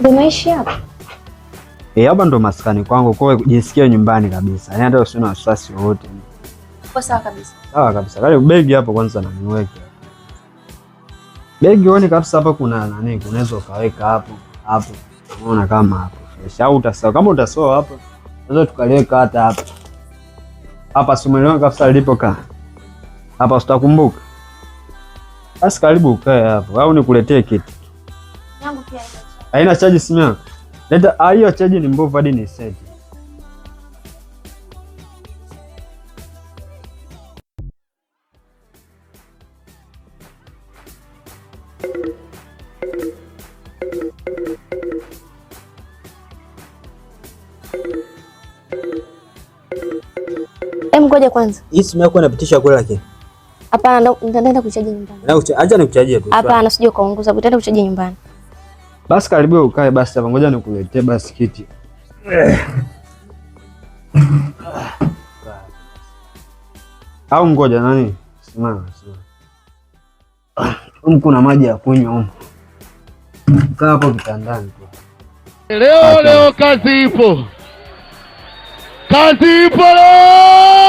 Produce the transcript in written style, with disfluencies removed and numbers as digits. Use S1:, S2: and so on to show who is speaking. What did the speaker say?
S1: Unaishi hapa?
S2: Hapa ndo maskani kwangu, kwa hiyo jisikie nyumbani kabisa. Yaani hata usina wasiwasi wote.
S1: Kwa sawa kabisa.
S2: Sawa kabisa. Kale begi hapo kwanza na niweke. Begi uone kabisa hapa kuna nani, unaweza ukaweka hapo. Unaona kama hapo. Au utasahau kama utasahau hapo. Unaweza tukaliweka hata hapa. Hapa simuelewa kabisa lilipokaa. Hapa utakumbuka. Basi karibu ukae hapo au nikuletee kitu.
S1: Yangu pia
S2: haina chaji simu yako. Leta hiyo chaji ni mbovu hadi ni set.
S1: Ngoja kwanza.
S2: Hii simu yako inapitisha kule lakini.
S1: Hapana, nitaenda kuchaji nyumbani.
S2: Acha nikuchajie tu.
S1: Hapana, sije kaunguza, nitaenda kuchaji nyumbani.
S2: Basi karibu ukae basi hapa, ngoja nikuletee basi kiti. Au ngoja nani? Simama. Kuna maji ya kunywa huko. Kaa hapo kitandani tu.
S3: Leo kazi ipo. Kazi ipo leo!